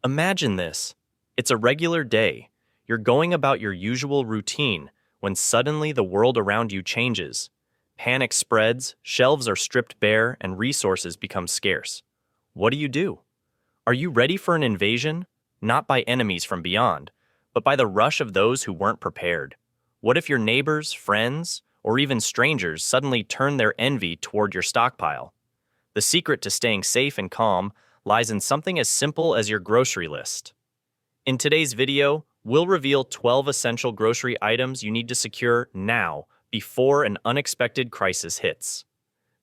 Imagine this. It's a regular day. You're going about your usual routine when suddenly the world around you changes. Panic spreads, shelves are stripped bare, and resources become scarce. What do? Are you ready for an invasion? Not by enemies from beyond, but by the rush of those who weren't prepared. What if your neighbors, friends, or even strangers suddenly turn their envy toward your stockpile? The secret to staying safe and calm lies in something as simple as your grocery list. In today's video, we'll reveal 12 essential grocery items you need to secure now before an unexpected crisis hits.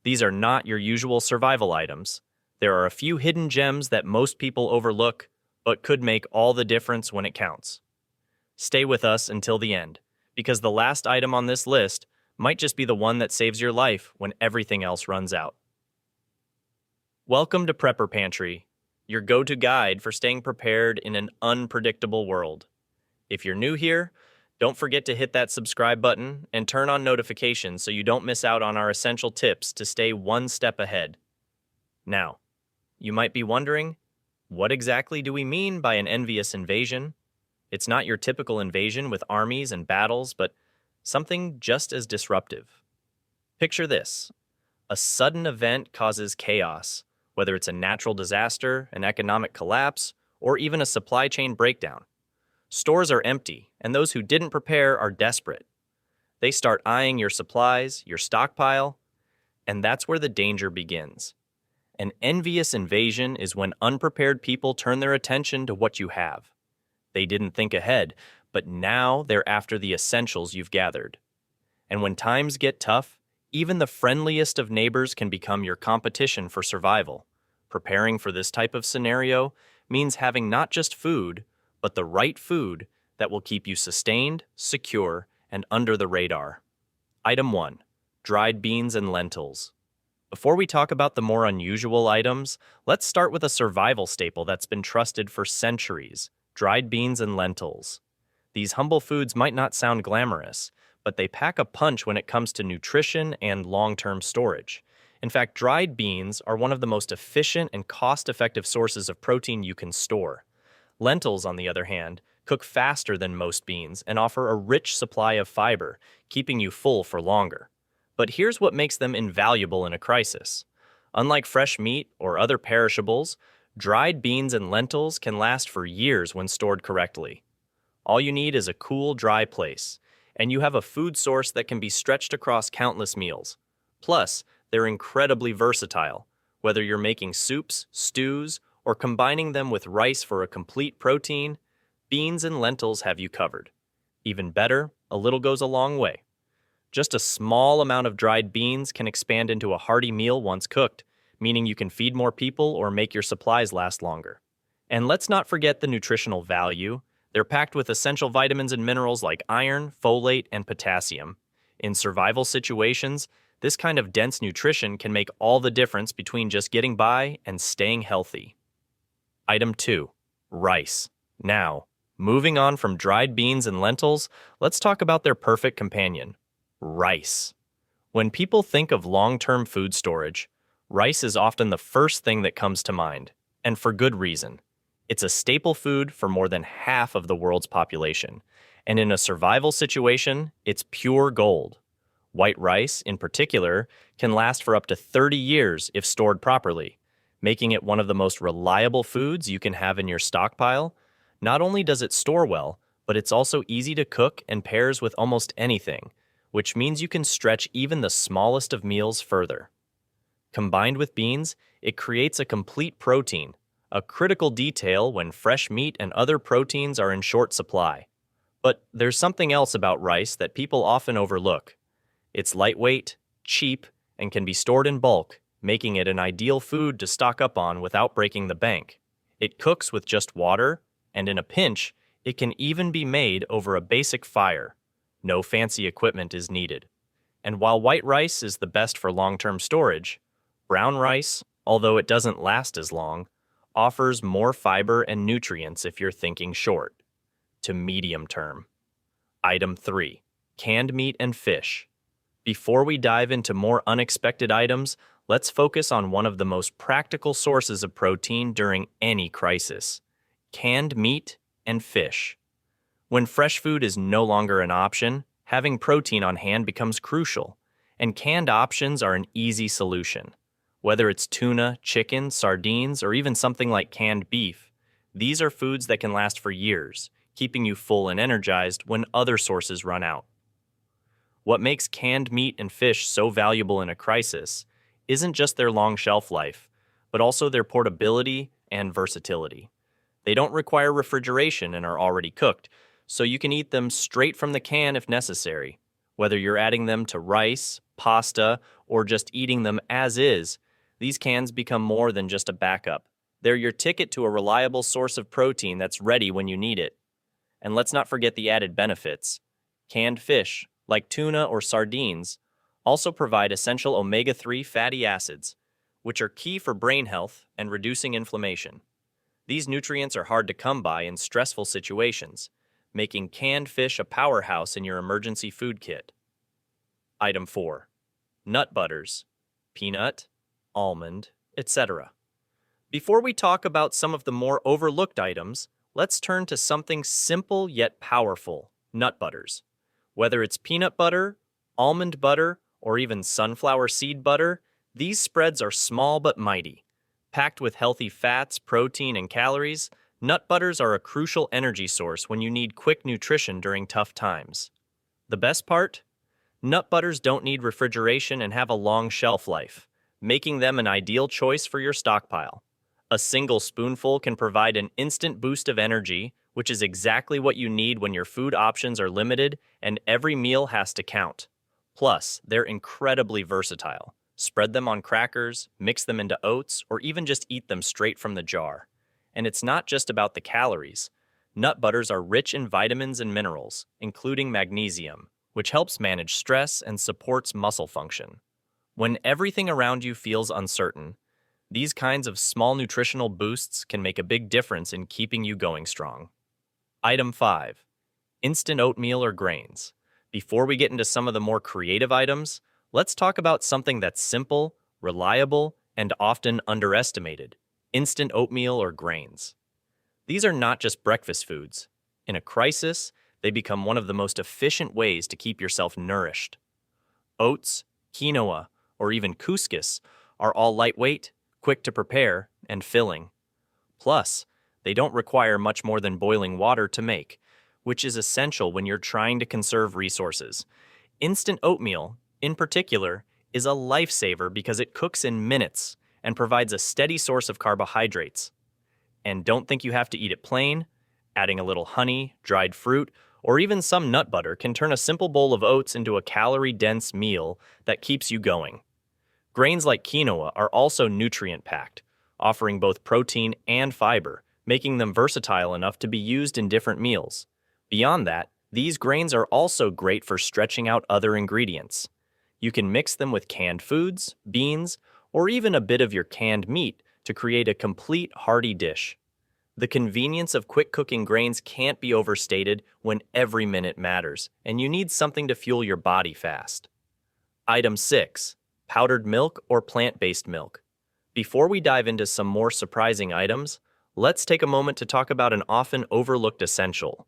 These are not your usual survival items. There are a few hidden gems that most people overlook, but could make all the difference when it counts. Stay with us until the end, because the last item on this list might just be the one that saves your life when everything else runs out. Welcome to Prepper Pantry, your go-to guide for staying prepared in an unpredictable world. If you're new here, don't forget to hit that subscribe button and turn on notifications so you don't miss out on our essential tips to stay one step ahead. Now, you might be wondering, what exactly do we mean by an envious invasion? It's not your typical invasion with armies and battles, but something just as disruptive. Picture this. A sudden event causes chaos, whether it's a natural disaster, an economic collapse, or even a supply chain breakdown. Stores are empty, and those who didn't prepare are desperate. They start eyeing your supplies, your stockpile, and that's where the danger begins. An envious invasion is when unprepared people turn their attention to what you have. They didn't think ahead, but now they're after the essentials you've gathered. And when times get tough, even the friendliest of neighbors can become your competition for survival. Preparing for this type of scenario means having not just food, but the right food that will keep you sustained, secure, and under the radar. Item 1. Dried beans and lentils. Before we talk about the more unusual items, let's start with a survival staple that's been trusted for centuries: dried beans and lentils. These humble foods might not sound glamorous, but they pack a punch when it comes to nutrition and long-term storage. In fact, dried beans are one of the most efficient and cost-effective sources of protein you can store. Lentils, on the other hand, cook faster than most beans and offer a rich supply of fiber, keeping you full for longer. But here's what makes them invaluable in a crisis. Unlike fresh meat or other perishables, dried beans and lentils can last for years when stored correctly. All you need is a cool, dry place, and you have a food source that can be stretched across countless meals. Plus, they're incredibly versatile, whether you're making soups, stews, or combining them with rice for a complete protein. Beans and lentils have you covered. Even better, a little goes a long way. Just a small amount of dried beans can expand into a hearty meal once cooked, meaning you can feed more people or make your supplies last longer. And let's not forget the nutritional value. They're packed with essential vitamins and minerals like iron, folate, and potassium. In survival situations, this kind of dense nutrition can make all the difference between just getting by and staying healthy. Item 2. Rice. Now, moving on from dried beans and lentils, let's talk about their perfect companion: rice. When people think of long-term food storage, rice is often the first thing that comes to mind, and for good reason. It's a staple food for more than half of the world's population, and in a survival situation, it's pure gold. White rice, in particular, can last for up to 30 years if stored properly, making it one of the most reliable foods you can have in your stockpile. Not only does it store well, but it's also easy to cook and pairs with almost anything, which means you can stretch even the smallest of meals further. Combined with beans, it creates a complete protein, a critical detail when fresh meat and other proteins are in short supply. But there's something else about rice that people often overlook. It's lightweight, cheap, and can be stored in bulk, making it an ideal food to stock up on without breaking the bank. It cooks with just water, and in a pinch, it can even be made over a basic fire. No fancy equipment is needed. And while white rice is the best for long-term storage, brown rice, although it doesn't last as long, offers more fiber and nutrients if you're thinking short to medium term. Item 3. Canned meat and fish. Before we dive into more unexpected items, let's focus on one of the most practical sources of protein during any crisis: Canned meat and fish. When fresh food is no longer an option, having protein on hand becomes crucial, and canned options are an easy solution. Whether it's tuna, chicken, sardines, or even something like canned beef, these are foods that can last for years, keeping you full and energized when other sources run out. What makes canned meat and fish so valuable in a crisis isn't just their long shelf life, but also their portability and versatility. They don't require refrigeration and are already cooked, so you can eat them straight from the can if necessary. Whether you're adding them to rice, pasta, or just eating them as is, these cans become more than just a backup. They're your ticket to a reliable source of protein that's ready when you need it. And let's not forget the added benefits. Canned fish, like tuna or sardines, also provide essential omega-3 fatty acids, which are key for brain health and reducing inflammation. These nutrients are hard to come by in stressful situations, making canned fish a powerhouse in your emergency food kit. Item 4. Nut butters. Peanut, almond, etc. Before we talk about some of the more overlooked items, let's turn to something simple yet powerful: nut butters. Whether it's peanut butter, almond butter, or even sunflower seed butter, these spreads are small but mighty. Packed with healthy fats, protein, and calories, nut butters are a crucial energy source when you need quick nutrition during tough times. The best part? Nut butters don't need refrigeration and have a long shelf life, making them an ideal choice for your stockpile. A single spoonful can provide an instant boost of energy, which is exactly what you need when your food options are limited and every meal has to count. Plus, they're incredibly versatile. Spread them on crackers, mix them into oats, or even just eat them straight from the jar. And it's not just about the calories. Nut butters are rich in vitamins and minerals, including magnesium, which helps manage stress and supports muscle function. When everything around you feels uncertain, these kinds of small nutritional boosts can make a big difference in keeping you going strong. Item 5. Instant oatmeal or grains. Before we get into some of the more creative items, let's talk about something that's simple, reliable, and often underestimated: instant oatmeal or grains. These are not just breakfast foods. In a crisis, they become one of the most efficient ways to keep yourself nourished. Oats, quinoa, or even couscous are all lightweight, quick to prepare, and filling. Plus, they don't require much more than boiling water to make, which is essential when you're trying to conserve resources. Instant oatmeal, in particular, is a lifesaver because it cooks in minutes and provides a steady source of carbohydrates. And don't think you have to eat it plain. Adding a little honey, dried fruit, or even some nut butter can turn a simple bowl of oats into a calorie-dense meal that keeps you going. Grains like quinoa are also nutrient-packed, offering both protein and fiber, making them versatile enough to be used in different meals. Beyond that, these grains are also great for stretching out other ingredients. You can mix them with canned foods, beans, or even a bit of your canned meat to create a complete hearty dish. The convenience of quick-cooking grains can't be overstated when every minute matters, and you need something to fuel your body fast. Item 6. Powdered milk or plant-based milk. Before we dive into some more surprising items, let's take a moment to talk about an often overlooked essential: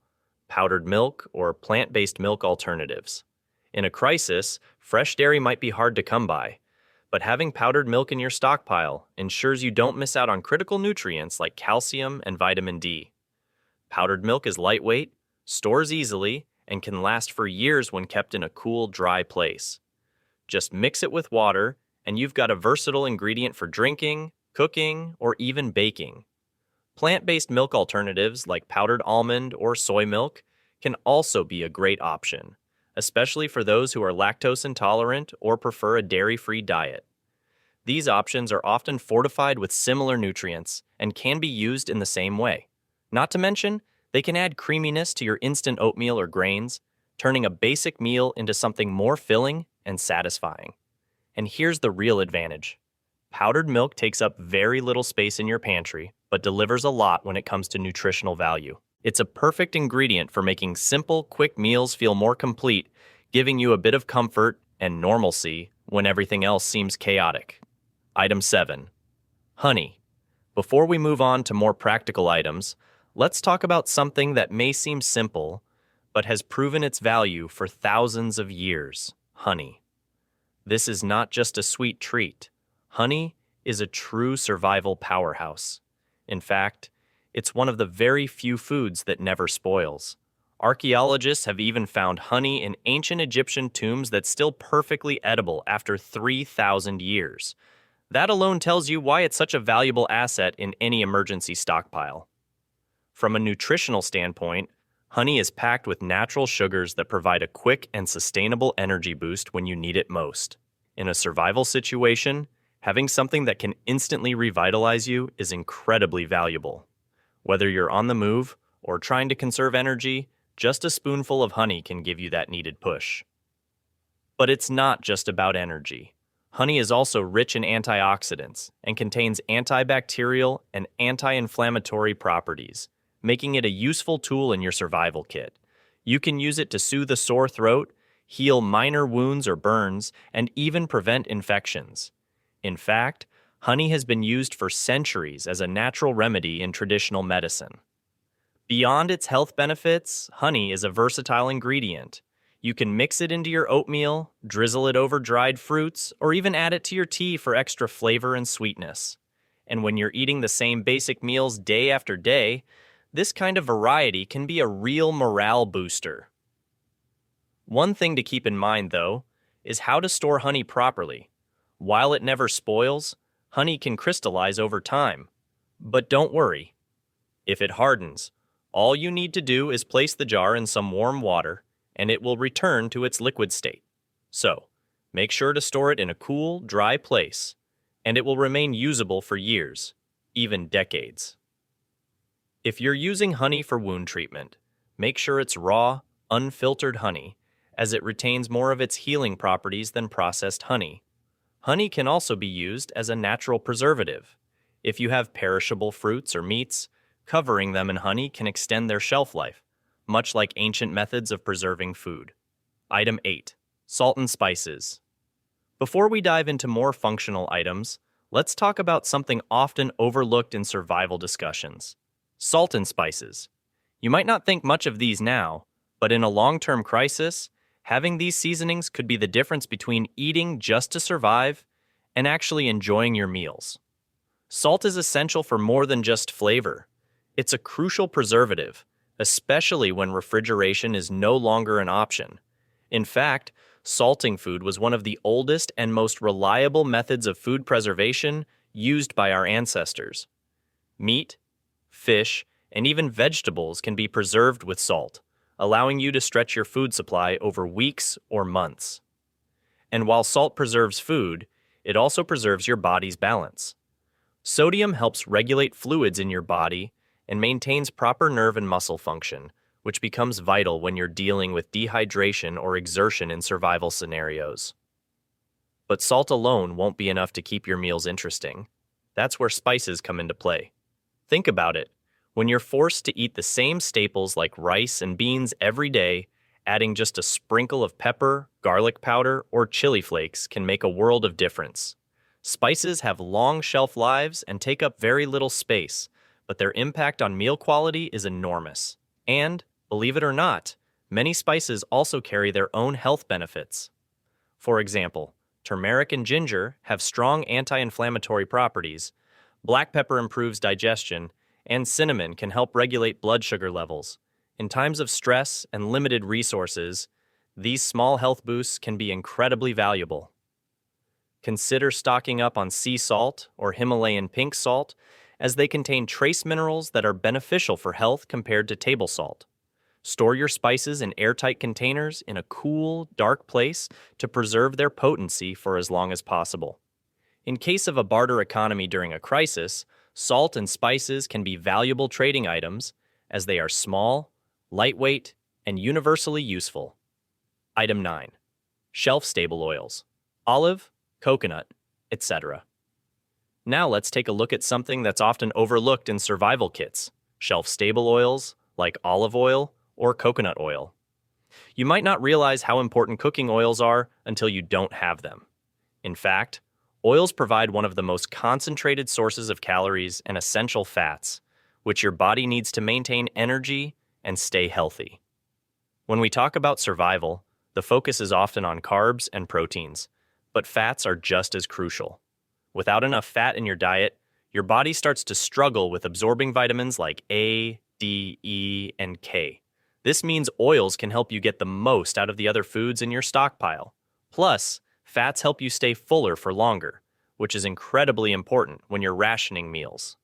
powdered milk or plant-based milk alternatives. In a crisis, fresh dairy might be hard to come by, but having powdered milk in your stockpile ensures you don't miss out on critical nutrients like calcium and vitamin D. Powdered milk is lightweight, stores easily, and can last for years when kept in a cool, dry place. Just mix it with water, and you've got a versatile ingredient for drinking, cooking, or even baking. Plant-based milk alternatives like powdered almond or soy milk can also be a great option, especially for those who are lactose intolerant or prefer a dairy-free diet. These options are often fortified with similar nutrients and can be used in the same way. Not to mention, they can add creaminess to your instant oatmeal or grains, turning a basic meal into something more filling and satisfying. And here's the real advantage. Powdered milk takes up very little space in your pantry, but delivers a lot when it comes to nutritional value. It's a perfect ingredient for making simple, quick meals feel more complete, giving you a bit of comfort and normalcy when everything else seems chaotic. Item 7. Honey. Before we move on to more practical items, let's talk about something that may seem simple, but has proven its value for thousands of years: honey. This is not just a sweet treat. Honey is a true survival powerhouse. In fact, it's one of the very few foods that never spoils. Archaeologists have even found honey in ancient Egyptian tombs that's still perfectly edible after 3,000 years. That alone tells you why it's such a valuable asset in any emergency stockpile. From a nutritional standpoint, honey is packed with natural sugars that provide a quick and sustainable energy boost when you need it most. In a survival situation, having something that can instantly revitalize you is incredibly valuable. Whether you're on the move or trying to conserve energy, just a spoonful of honey can give you that needed push. But it's not just about energy. Honey is also rich in antioxidants and contains antibacterial and anti-inflammatory properties, making it a useful tool in your survival kit. You can use it to soothe a sore throat, heal minor wounds or burns, and even prevent infections. In fact, honey has been used for centuries as a natural remedy in traditional medicine. Beyond its health benefits, honey is a versatile ingredient. You can mix it into your oatmeal, drizzle it over dried fruits, or even add it to your tea for extra flavor and sweetness. And when you're eating the same basic meals day after day, this kind of variety can be a real morale booster. One thing to keep in mind, though, is how to store honey properly. While it never spoils, honey can crystallize over time. But don't worry. If it hardens, all you need to do is place the jar in some warm water, and it will return to its liquid state. So, make sure to store it in a cool, dry place, and it will remain usable for years, even decades. If you're using honey for wound treatment, make sure it's raw, unfiltered honey, as it retains more of its healing properties than processed honey. Honey can also be used as a natural preservative. If you have perishable fruits or meats, covering them in honey can extend their shelf life, much like ancient methods of preserving food. Item 8. Salt and spices. Before we dive into more functional items, let's talk about something often overlooked in survival discussions: salt and spices. You might not think much of these now, but in a long-term crisis, having these seasonings could be the difference between eating just to survive and actually enjoying your meals. Salt is essential for more than just flavor. It's a crucial preservative, especially when refrigeration is no longer an option. In fact, salting food was one of the oldest and most reliable methods of food preservation used by our ancestors. Meat, fish, and even vegetables can be preserved with salt, allowing you to stretch your food supply over weeks or months. And while salt preserves food, it also preserves your body's balance. Sodium helps regulate fluids in your body and maintains proper nerve and muscle function, which becomes vital when you're dealing with dehydration or exertion in survival scenarios. But salt alone won't be enough to keep your meals interesting. That's where spices come into play. Think about it. When you're forced to eat the same staples like rice and beans every day, adding just a sprinkle of pepper, garlic powder, or chili flakes can make a world of difference. Spices have long shelf lives and take up very little space, but their impact on meal quality is enormous. And, believe it or not, many spices also carry their own health benefits. For example, turmeric and ginger have strong anti-inflammatory properties, black pepper improves digestion, and cinnamon can help regulate blood sugar levels. In times of stress and limited resources, these small health boosts can be incredibly valuable. Consider stocking up on sea salt or Himalayan pink salt, as they contain trace minerals that are beneficial for health compared to table salt. Store your spices in airtight containers in a cool, dark place to preserve their potency for as long as possible. In case of a barter economy during a crisis, salt and spices can be valuable trading items as they are small, lightweight, and universally useful. Item 9. Shelf-stable oils: olive, coconut, etc. Now let's take a look at something that's often overlooked in survival kits: shelf-stable oils like olive oil or coconut oil. You might not realize how important cooking oils are until you don't have them. In fact, oils provide one of the most concentrated sources of calories and essential fats, which your body needs to maintain energy and stay healthy. When we talk about survival, the focus is often on carbs and proteins, but fats are just as crucial. Without enough fat in your diet, your body starts to struggle with absorbing vitamins like A, D, E, and K. This means oils can help you get the most out of the other foods in your stockpile. Plus, fats help you stay fuller for longer, which is incredibly important when you're rationing meals.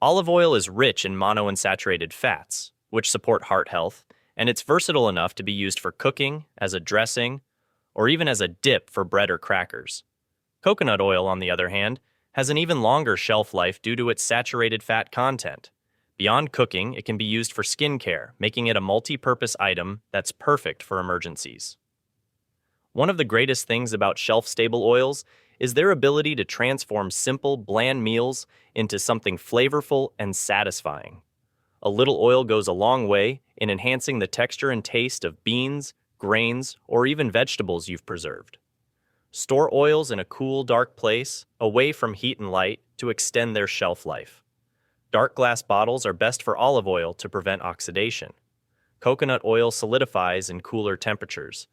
Olive oil is rich in monounsaturated fats, which support heart health, and it's versatile enough to be used for cooking, as a dressing, or even as a dip for bread or crackers. Coconut oil, on the other hand, has an even longer shelf life due to its saturated fat content. Beyond cooking, it can be used for skincare, making it a multi-purpose item that's perfect for emergencies. One of the greatest things about shelf-stable oils is their ability to transform simple, bland meals into something flavorful and satisfying. A little oil goes a long way in enhancing the texture and taste of beans, grains, or even vegetables you've preserved. Store oils in a cool, dark place, away from heat and light, to extend their shelf life. Dark glass bottles are best for olive oil to prevent oxidation. Coconut oil solidifies in cooler temperatures,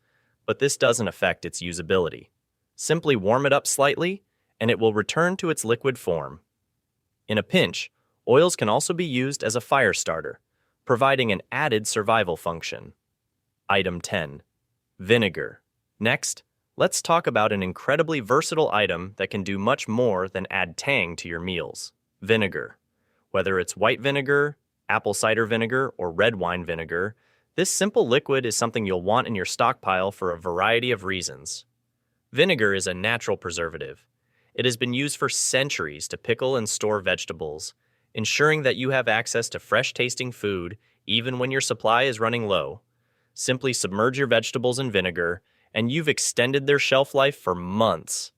but this doesn't affect its usability. Simply warm it up slightly, and it will return to its liquid form. In a pinch, oils can also be used as a fire starter, providing an added survival function. Item 10. Vinegar. Next, let's talk about an incredibly versatile item that can do much more than add tang to your meals. Vinegar. Whether it's white vinegar, apple cider vinegar, or red wine vinegar, this simple liquid is something you'll want in your stockpile for a variety of reasons. Vinegar is a natural preservative. It has been used for centuries to pickle and store vegetables, ensuring that you have access to fresh-tasting food even when your supply is running low. Simply submerge your vegetables in vinegar, and you've extended their shelf life for months.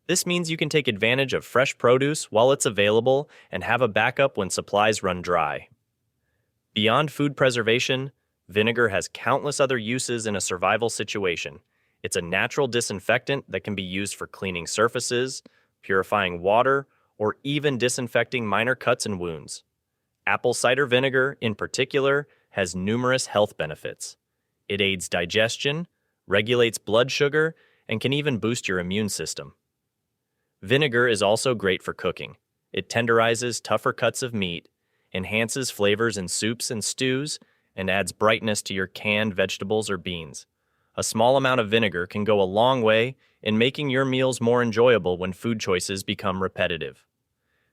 This means you can take advantage of fresh produce while it's available and have a backup when supplies run dry. Beyond food preservation, vinegar has countless other uses in a survival situation. It's a natural disinfectant that can be used for cleaning surfaces, purifying water, or even disinfecting minor cuts and wounds. Apple cider vinegar, in particular, has numerous health benefits. It aids digestion, regulates blood sugar, and can even boost your immune system. Vinegar is also great for cooking. It tenderizes tougher cuts of meat, enhances flavors in soups and stews, and adds brightness to your canned vegetables or beans. A small amount of vinegar can go a long way in making your meals more enjoyable when food choices become repetitive.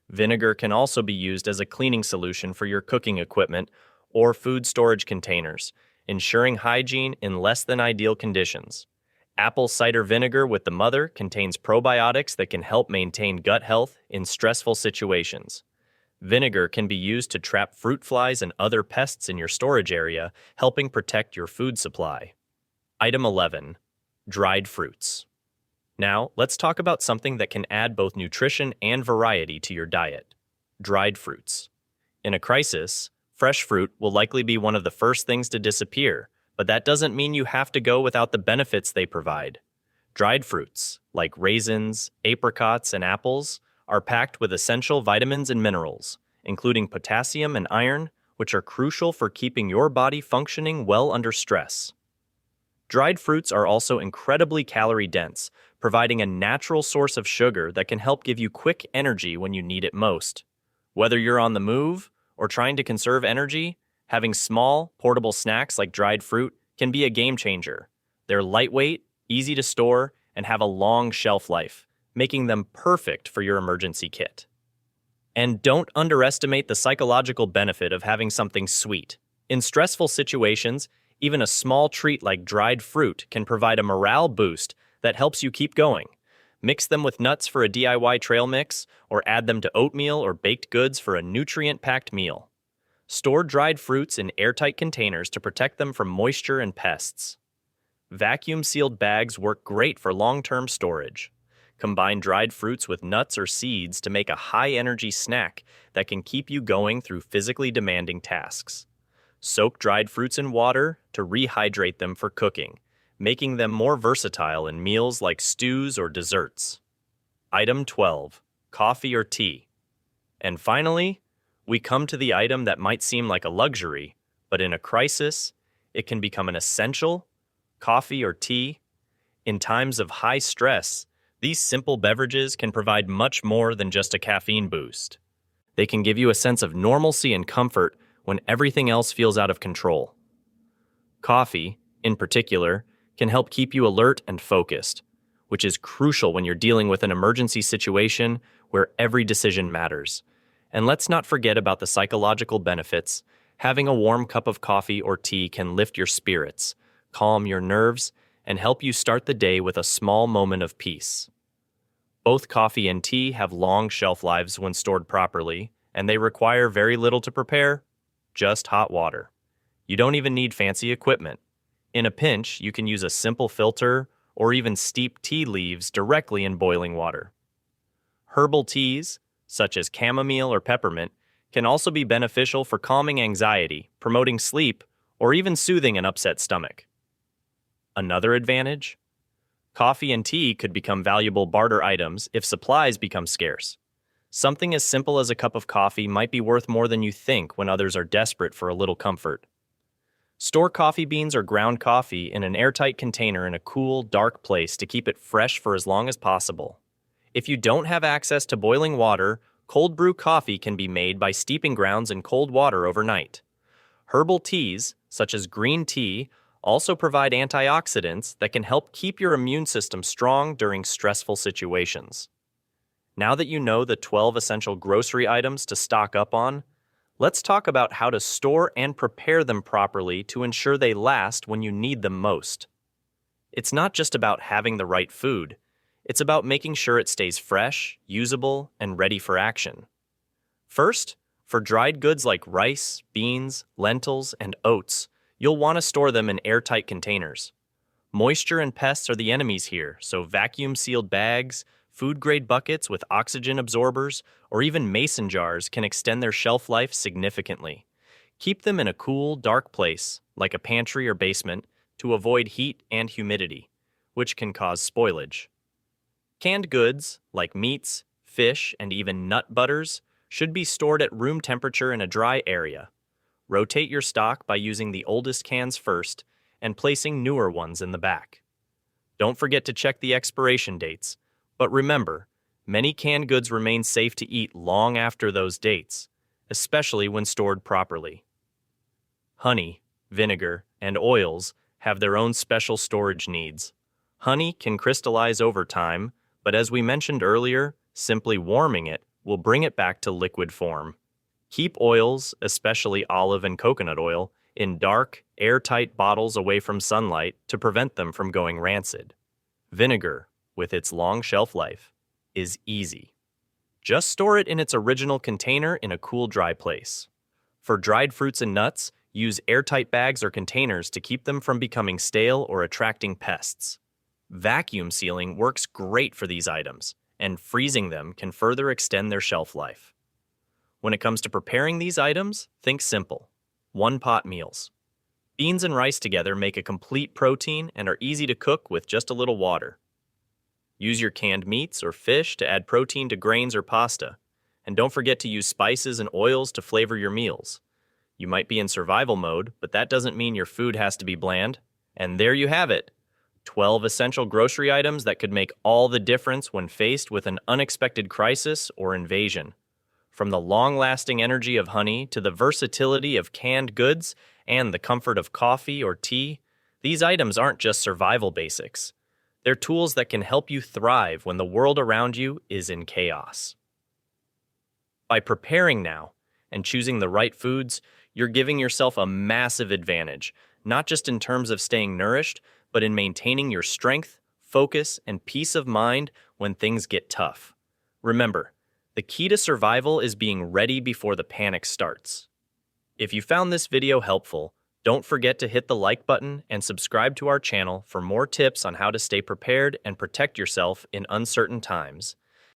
Vinegar can also be used as a cleaning solution for your cooking equipment or food storage containers, ensuring hygiene in less than ideal conditions. Apple cider vinegar with the mother contains probiotics that can help maintain gut health in stressful situations. Vinegar can be used to trap fruit flies and other pests in your storage area, helping protect your food supply. Item 11. Dried fruits. Now, let's talk about something that can add both nutrition and variety to your diet. Dried fruits. In a crisis, fresh fruit will likely be one of the first things to disappear, but that doesn't mean you have to go without the benefits they provide. Dried fruits, like raisins, apricots, and apples, are packed with essential vitamins and minerals, including potassium and iron, which are crucial for keeping your body functioning well under stress. Dried fruits are also incredibly calorie-dense, providing a natural source of sugar that can help give you quick energy when you need it most. Whether you're on the move or trying to conserve energy, having small, portable snacks like dried fruit can be a game changer. They're lightweight, easy to store, and have a long shelf life, making them perfect for your emergency kit. And don't underestimate the psychological benefit of having something sweet. In stressful situations, even a small treat like dried fruit can provide a morale boost that helps you keep going. Mix them with nuts for a DIY trail mix, or add them to oatmeal or baked goods for a nutrient-packed meal. Store dried fruits in airtight containers to protect them from moisture and pests. Vacuum-sealed bags work great for long-term storage. Combine dried fruits with nuts or seeds to make a high-energy snack that can keep you going through physically demanding tasks. Soak dried fruits in water to rehydrate them for cooking, making them more versatile in meals like stews or desserts. Item 12. Coffee or tea. And finally, we come to the item that might seem like a luxury, but in a crisis, it can become an essential: coffee or tea. In times of high stress, these simple beverages can provide much more than just a caffeine boost. They can give you a sense of normalcy and comfort when everything else feels out of control. Coffee, in particular, can help keep you alert and focused, which is crucial when you're dealing with an emergency situation where every decision matters. And let's not forget about the psychological benefits. Having a warm cup of coffee or tea can lift your spirits, calm your nerves, and help you start the day with a small moment of peace. Both coffee and tea have long shelf lives when stored properly, and they require very little to prepare, just hot water. You don't even need fancy equipment. In a pinch, you can use a simple filter or even steep tea leaves directly in boiling water. Herbal teas, such as chamomile or peppermint, can also be beneficial for calming anxiety, promoting sleep, or even soothing an upset stomach. Another advantage? Coffee and tea could become valuable barter items if supplies become scarce. Something as simple as a cup of coffee might be worth more than you think when others are desperate for a little comfort. Store coffee beans or ground coffee in an airtight container in a cool, dark place to keep it fresh for as long as possible. If you don't have access to boiling water, cold brew coffee can be made by steeping grounds in cold water overnight. Herbal teas, such as green tea, also provide antioxidants that can help keep your immune system strong during stressful situations. Now that you know the 12 essential grocery items to stock up on, let's talk about how to store and prepare them properly to ensure they last when you need them most. It's not just about having the right food. It's about making sure it stays fresh, usable, and ready for action. First, for dried goods like rice, beans, lentils, and oats, you'll want to store them in airtight containers. Moisture and pests are the enemies here, so vacuum-sealed bags, food-grade buckets with oxygen absorbers, or even mason jars can extend their shelf life significantly. Keep them in a cool, dark place, like a pantry or basement, to avoid heat and humidity, which can cause spoilage. Canned goods, like meats, fish, and even nut butters, should be stored at room temperature in a dry area. Rotate your stock by using the oldest cans first and placing newer ones in the back. Don't forget to check the expiration dates, but remember, many canned goods remain safe to eat long after those dates, especially when stored properly. Honey, vinegar, and oils have their own special storage needs. Honey can crystallize over time, but as we mentioned earlier, simply warming it will bring it back to liquid form. Keep oils, especially olive and coconut oil, in dark, airtight bottles away from sunlight to prevent them from going rancid. Vinegar, with its long shelf life, is easy. Just store it in its original container in a cool, dry place. For dried fruits and nuts, use airtight bags or containers to keep them from becoming stale or attracting pests. Vacuum sealing works great for these items, and freezing them can further extend their shelf life. When it comes to preparing these items, think simple. One-pot meals. Beans and rice together make a complete protein and are easy to cook with just a little water. Use your canned meats or fish to add protein to grains or pasta. And don't forget to use spices and oils to flavor your meals. You might be in survival mode, but that doesn't mean your food has to be bland. And there you have it. 12 essential grocery items that could make all the difference when faced with an unexpected crisis or invasion. From the long-lasting energy of honey to the versatility of canned goods and the comfort of coffee or tea, these items aren't just survival basics. They're tools that can help you thrive when the world around you is in chaos. By preparing now and choosing the right foods, you're giving yourself a massive advantage, not just in terms of staying nourished, but in maintaining your strength, focus, and peace of mind when things get tough. Remember, the key to survival is being ready before the panic starts. If you found this video helpful, don't forget to hit the like button and subscribe to our channel for more tips on how to stay prepared and protect yourself in uncertain times.